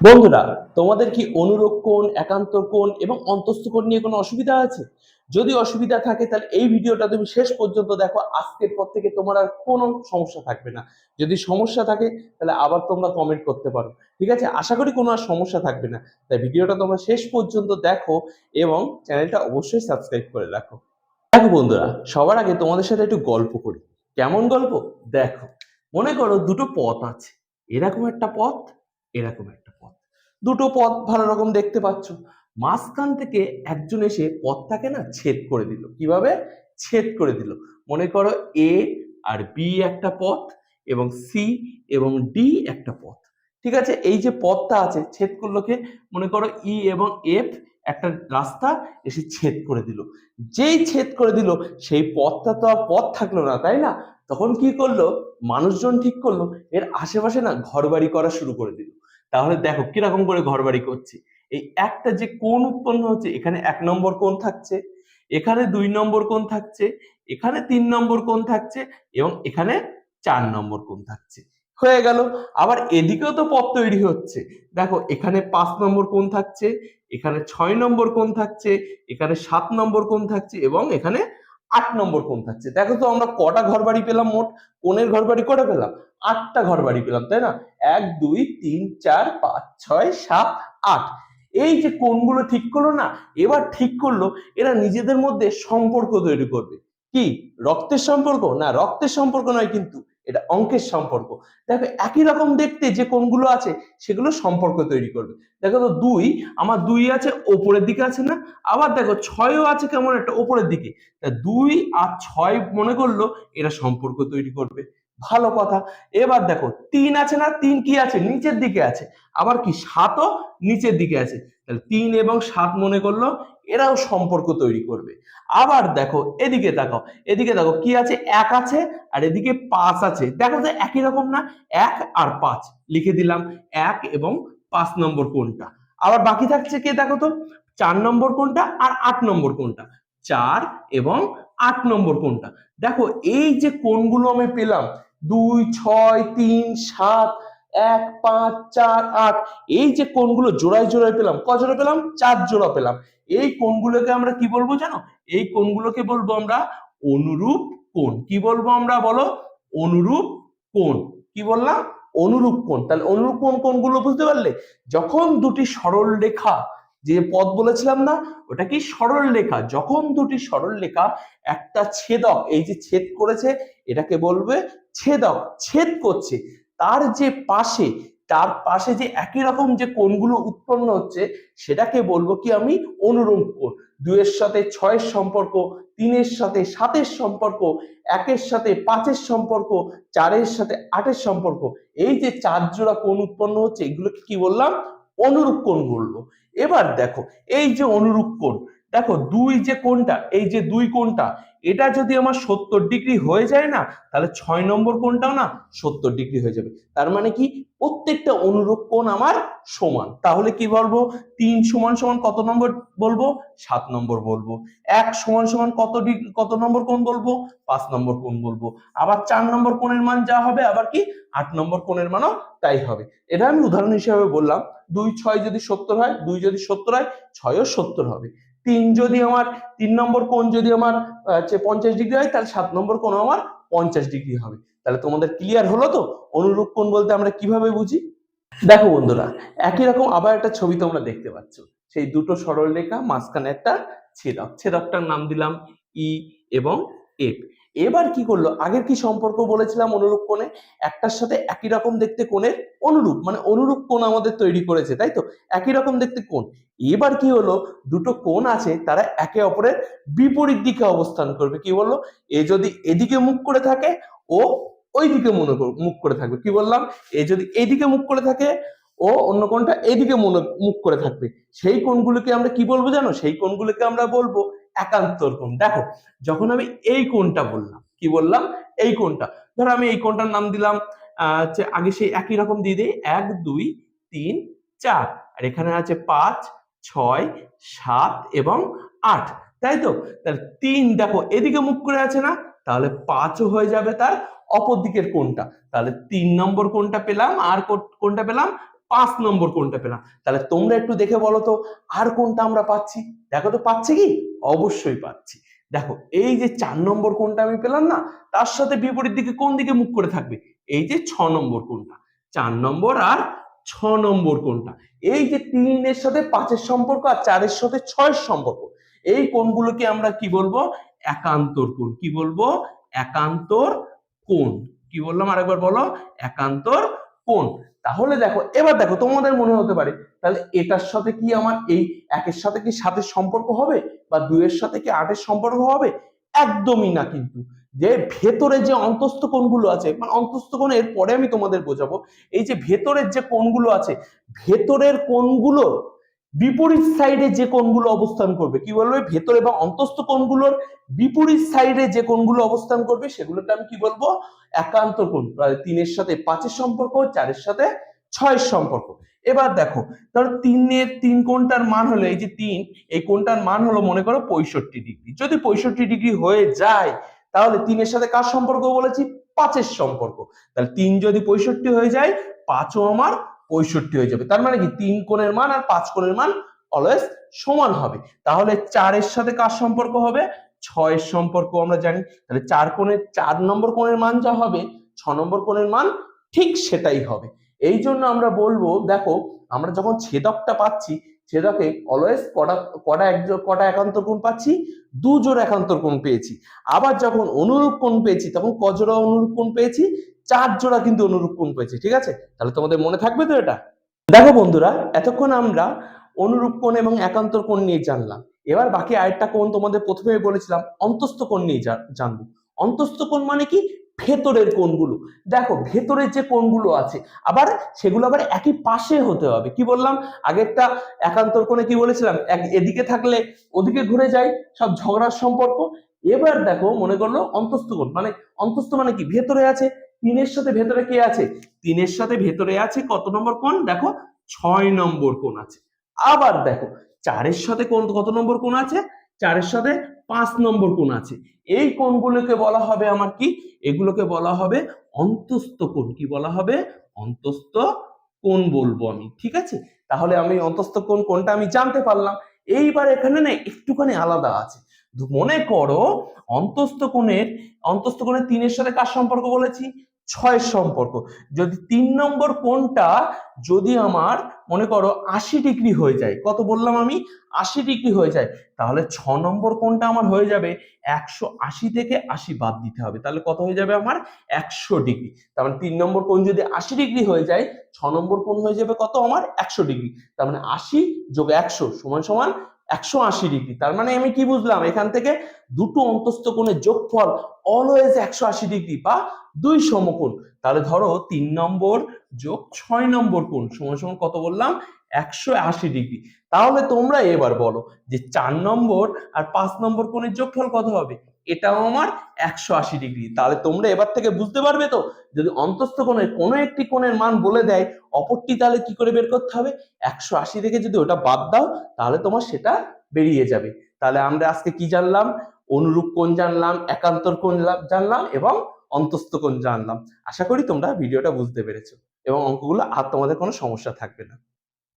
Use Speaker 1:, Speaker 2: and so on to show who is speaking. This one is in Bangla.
Speaker 1: বন্ধুরা, তোমাদের কি অনুরোধ কোণ, একান্ত কোণ এবং অন্তস্থ কোণ নিয়ে কোনো অসুবিধা আছে? যদি অসুবিধা থাকে তাহলে এই ভিডিওটা তুমি শেষ পর্যন্ত দেখো। আজকের পর থেকে তোমার আর কোনো সমস্যা থাকবে না। যদি সমস্যা থাকে তাহলে আবার তোমরা কমেন্ট করতে পারো। ঠিক আছে? আশা করি কোনো আর সমস্যা থাকবে না। তাই ভিডিওটা তোমরা শেষ পর্যন্ত দেখো এবং চ্যানেলটা অবশ্যই সাবস্ক্রাইব করে রাখো। দেখো বন্ধুরা, সবার আগে তোমাদের সাথে একটু গল্প করি। কেমন গল্প? দেখো, মনে করো দুটো পথ আছে। এরকম একটা পথ, এরকম একটা পথ। দুটো পথ ভালো রকম দেখতে পাচ্ছ। মাঝখান থেকে একজন এসে পথটাকে না ছেদ করে দিল। কিভাবে? ছেদ করে দিল। মনে করো এ আর বি একটা পথ এবং সি এবং ডি একটা পথ। ঠিক আছে? এই যে পথটা আছে ছেদ করলো কে? মনে করো ই এবং এফ একটা রাস্তা এসে ছেদ করে দিল। যেই ছেদ করে দিল সেই পথটা তো আর পথ থাকলো না, তাই না? তখন কি করলো? মানুষজন ঠিক করলো এর আশেপাশে না ঘরবাড়ি করা শুরু করে দিল। তাহলে দেখো কিরকম করে ঘরবাড়ি করছে। এই একটা যে কোণ উৎপন্ন হচ্ছে, এখানে ১ নম্বর কোণ থাকছে, এখানে ২ নম্বর কোণ থাকছে, এখানে ৩ নম্বর কোণ থাকছে এবং এখানে ৪ নম্বর কোণ থাকছে। হয়ে গেল। আবার এদিকেও তো পথ তৈরি হচ্ছে। দেখো এখানে ৫ নম্বর কোণ থাকছে, এখানে ৬ নম্বর কোণ থাকছে, এখানে ৭ নম্বর কোণ থাকছে এবং এখানে ৮ নম্বর কোণ থাকছে। দেখো তো আমরা কটা ঘরবাড়ি পেলাম মোট? কোণের ঘরবাড়ি কটা পেলাম? ৮টা ঘরবাড়ি পেলাম, তাই না? ১ ২ ৩ ৪ ৫ ৬ ৭ ৮। এই যে কোণগুলো ঠিক করলো না, এবার ঠিক করলো এরা নিজেদের মধ্যে সম্পর্ক তৈরি করবে। কি? রক্তের সম্পর্ক? না, রক্তের সম্পর্ক নয়, কিন্তু এটা অঙ্কের সম্পর্ক। দেখো একই রকম দেখতে যে কোণগুলো আছে সেগুলো সম্পর্ক তৈরি করবে। দেখো তো ২, আমার ২ আছে ওপরের দিকে আছে না? আবার দেখো ৬ও আছে কেমন একটা ওপরের দিকে। তা ২ আর ৬ মনে করলো এরা সম্পর্ক তৈরি করবে। ভালো কথা। এবার দেখো ৩ আছে না? ৩ কি আছে? নিচের দিকে আছে। আবার কি ৭ ও নিচের দিকে আছে। তাহলে ৩ এবং ৭ মনে করলো এরাও সম্পর্ক তৈরি করবে। আবার দেখো এদিকে তাকাও, এদিকে দেখো কি আছে? ১ আছে আর এদিকে ৫ আছে। দেখো তো একই রকম না? ১ আর ৫ লিখে দিলাম। ১ এবং ৫ নম্বর কোণটা। আবার বাকি থাকছে কে দেখো তো? ৪ নম্বর কোণটা আর ৮ নম্বর কোণটা। ৪ এবং ৮ নম্বর কোণটা। দেখো এই যে কোণগুলো আমি পেলাম ২ ৬ ৩ ৭ ১ ৫ ৪ ৮, এই যে কোণগুলো জোড়ায় জোড়ায় পেলাম, ক জোড়া পেলাম? ৪ জোড়া পেলাম। এই কোণগুলোকে আমরা কি বলবো জানো? এই কোণগুলোকে বলবো আমরা অনুরূপ কোণ। কি বলবো আমরা? বলো। অনুরূপ কোণ। কি বললাম? অনুরূপ কোণ। তাহলে অনুরূপ কোণ কোনগুলো বুঝতে পারলে? যখন দুটি সরল রেখা, যে পথ বলেছিলাম না, ওটা কি? সরল রেখা। যখন দুটি সরল রেখা একটা ছেদক, এই যে ছেদ করেছে এটাকে বলবে ছেদক, ছেদ করছে, তার যে পাশে, তার পাশে যে একই রকম যে কোণগুলো উৎপন্ন হচ্ছে সেটাকে বলবো কি আমি? অনুরূপ কোণ। ২ এর সাথে ৬ এর সম্পর্ক, ৩ এর সাথে ৭ এর সম্পর্ক, ১ এর সাথে ৫ এর সম্পর্ক, ৪ এর সাথে ৮ এর সম্পর্ক, এই যে ৪ জোড়া কোণ উৎপন্ন হচ্ছে এগুলোকে কি বললাম? অনুরূপ কোণ বলবো। এবার দেখো এই যে অনুরূপ কোণ, দেখো ২ যে কোণটা, এই যে ২ কোণটা, এটা যদি আমার ৭০ ডিগ্রি হয়ে যায় না, তাহলে ৬ নম্বর কোণটাও না ৭০ ডিগ্রি হয়ে যাবে। তার মানে কি? প্রত্যেকটা অনুরূপ কোণ আমার সমান। তাহলে কি বলবো? ৩ সমান সমান কত নম্বর বলবো? ৭ নম্বর বলবো। ১ সমান সমান কত ডিগ্রি, কত নম্বর কোণ বলবো? ৫ নম্বর কোণ বলবো। আবার ৪ নম্বর কোণের মান যা হবে, আবার কি ৮ নম্বর কোণের মানও তাই হবে। এটা আমি উদাহরণ হিসেবে বললাম। ২ ৬ যদি ৭০ হয়, ২ যদি ৭০ হয়, ৬ ও ৭০ হবে। ৩ যদি আমার, ৩ নম্বর কোণ যদি আমার ৫০ ডিগ্রি হয়, তাহলে ৭ নম্বর কোণ আমার ৫০ ডিগ্রি হবে। তাহলে তোমাদের ক্লিয়ার হলো তো অনুরূপ কোণ বলতে আমরা কিভাবে বুঝি? দেখো বন্ধুরা, একই রকম আবার একটা ছবি তোমরা দেখতে পাচ্ছ। সেই দুটো সরল রেখা, মাঝখানে একটা ছেদক, ছেদকটার নাম দিলাম ই এবং এফ। এবার কি করলো? আগের কি সম্পর্ক বলেছিলাম অনুরূপ কোণে? একটার সাথে একই রকম দেখতে কোণের অনুরূপ, মানে অনুরূপ কোণ আমাদের তৈরি করেছে, তাই তো? একই রকম দেখতে কোণ। এবার কি হলো? দুটো কোণ আছে, তারা একে অপরের বিপরীত দিকে অবস্থান করবে। কি বললো? এ যদি এদিকে মুখ করে থাকে, ও ওই দিকে মুখ করে থাকবে। কি বললাম? এ যদি এইদিকে মুখ করে থাকে, ও অন্য কোণটা এদিকে মুখ করে থাকবে। সেই কোণগুলোকে আমরা কি বলবো জানো? সেই কোণগুলোকে আমরা বলবো একান্তর কোণ। দেখো যখন আমি এই কোণটা বললাম, কি বললাম? এই কোণটা, ধরো আমি এই কোণটার নাম দিলাম আগে সেই একই রকম দিয়ে দিই ১ ২ ৩ ৪, আর এখানে আছে ৫ ৬ ৭ এবং ৮, তাই তো? তাহলে ৩ দেখো এদিকে মুখ করে আছে না, তাহলে ৫ ও হয়ে যাবে তার অপর দিকের কোণটা। তাহলে ৩ নম্বর কোণটা পেলাম, আর কোণটা পেলাম 5 নম্বর কোণটা পেলাম। তাহলে তোমরা একটু দেখে বলো তো আর কোনটা আমরা পাচ্ছি? দেখো তো পাচ্ছি কি? অবশ্যই পাচ্ছি। দেখো এই যে 4 নম্বর কোণটা আমি পেলাম না, তার সাথে বিপরীত দিকে কোন দিকে মুখ করে থাকবে? এই যে 6 নম্বর কোণটা। 4 নম্বর আর 6 নম্বর কোণটা, এই যে 3-এর সাথে 5-এর সম্পর্ক আর 4-এর সাথে 6-এর সম্পর্ক, এই কোণগুলোকে আমরা কি বলবো? একান্তর কোণ। কি বলবো? একান্তর কোণ। কি বললাম আরেকবার বলো? একান্তর কোণ। তাহলে দেখো এবার দেখো তোমাদের মনে হতে পারে তাহলে এটার সাথে কি আমার এই 1-এর সাথে কি 7-এর সম্পর্ক হবে, বা 2-এর সাথে কি 8-এর সম্পর্ক হবে? একদমই না। কিন্তু যে ভেতরে যে অন্তস্থ কোণগুলো আছে, মানে অন্তস্থ কোণের পরে আমি তোমাদের বোঝাবো, এই যে ভেতরের যে কোণগুলো আছে, ভেতরের কোণগুলো বিপরীত সাইডে যে কোণগুলো অবস্থান করবে, কি বলবে? ভেতরে বা অন্তস্থ কোণগুলোর বিপরীত সাইডে যে কোণগুলো অবস্থান করবে সেগুলোকে আমি কি বলবো? একান্তর কোণ। 3-এর সাথে 5-এর সম্পর্ক, 4-এর সাথে 6-এর সম্পর্ক। এবার দেখো ধরো 3 কোণটার মান হলো, এই যে 3, এই কোণটার মান হলো মনে করো 65°। যদি 65° হয়ে যায় তাহলে 3-এর সাথে কার সম্পর্ক বলেছি? 5-এর সম্পর্ক। তাহলে 3 যদি 65 হয়ে যায়, 5ও আমার 65 হয়ে যাবে। তার মানে কি 3 কোণের মান আর 5 কোণের মান অলওয়েজ সমান হবে। তাহলে 4-এর সাথে কার সম্পর্ক হবে? 6-এর সম্পর্ক আমরা জানি। তাহলে 4 নম্বর কোণের মান যা হবে, 6 নম্বর কোণের মান ঠিক সেটাই হবে। এই জন্য আমরা বলবো দেখো আমরা যখন ছেদকটা পাচ্ছি, ছেদকে অলওয়েজ কটা একান্তর কোণ পাচ্ছি? 2 জোড়া একান্তর কোণ পেয়েছি। আবার যখন অনুরূপ কোণ পেয়েছি তখন ক জোড়া অনুরূপ কোণ পেয়েছি? 4 জোড়া কিন্তু অনুরূপ কোণ পেয়েছি। ঠিক আছে, তাহলে তোমাদের মনে থাকবে তো এটা? দেখো বন্ধুরা, এতক্ষণ আমরা অনুরূপ কোণ এবং একান্তর কোণ নিয়ে জানলাম। এবার বাকি আরেকটা কোণ তোমাদের প্রথমে বলেছিলাম, অন্তস্থ কোণ নিয়ে জানবো। অন্তস্থ কোণ মানে কি? ভেতরের কোণগুলো। দেখো ভেতরের যে কোণগুলো আছে আবার সেগুলো আবার একই পাশে হতে হবে। কি বললাম? আগেরটা একান্তর কোণে কি বলেছিলাম? এদিকে থাকলে ওদিকে ঘুরে যায়, সব ঝগড়ার সম্পর্ক। এবার দেখো মনে করলো অন্তস্থ কোণ, মানে অন্তস্থ মানে কি? ভেতরে আছে। 3-এর সাথে ভেতরে কে আছে? 3-এর সাথে ভেতরে আছে কত নম্বর কোণ? দেখো 6 নম্বর কোণ আছে। আবার দেখো 4-এর সাথে কত নম্বর কোণ আছে? 4-এর সাথে 5 নম্বর কোণ আছে। এই কোণগুলোকে বলা হবে আমার কি? এগুলোকে বলা হবে অন্তস্থ কোণ। কি বলা হবে? অন্তস্থ কোণ বলবো আমি। ঠিক আছে, তাহলে আমি অন্তস্থ কোণ কোনটা আমি জানতে পারলাম। এইবার এখানে না একটুখানি আলাদা আছে। মনে করো অন্তস্থ কোণের 3-এর সাথে কার সম্পর্ক বলেছি? 6-এর সম্পর্ক। যদি 3 নম্বর কোণটা যদি আমার মনে করো 80° হয়ে যায়, কত বললাম আমি? 80° হয়ে যায়, তাহলে 6 নম্বর কোণটা আমার হয়ে যাবে 180 থেকে 80 বাদ দিতে হবে। তাহলে কত হয়ে যাবে আমার? 100°। তার মানে 3 নম্বর কোণ যদি 80° হয়ে যায়, 6 নম্বর কোণ হয়ে যাবে কত আমার? 100°। তার মানে 80 যোগ 100 সমান সমান 180°। তার মানে আমি কি বুঝলাম এখান থেকে? দুটো অন্তস্থ কোণের যোগফল অলওয়েজ 180° বা 2 সমকোণ। তাহলে ধরো 3 নম্বর যোগ 6 নম্বর কোণ সমান সমান কত বললাম? 180°। তাহলে তোমরা এবার বলো যে 4 নম্বর আর 5 নম্বর কোণের যোগফল কত হবে? এটাও আমার 180°। তাহলে তোমরা এবার থেকে বুঝতে পারবে তো, যদি অন্তস্থ কোণের কোনো একটি কোণের মান বলে দেয়, অপরটি তাহলে কি করে বের করতে হবে? 180 থেকে যদি ওটা বাদ দাও তাহলে তোমার সেটা বেরিয়ে যাবে। তাহলে আমরা আজকে কি জানলাম? অনুরূপ কোণ জানলাম, একান্তর কোণ জানলাম এবং অন্তস্থ কোণ জানলাম। আশা করি তোমরা ভিডিওটা বুঝতে পেরেছো এবং অঙ্কগুলো আর তোমাদের কোনো সমস্যা থাকবে না।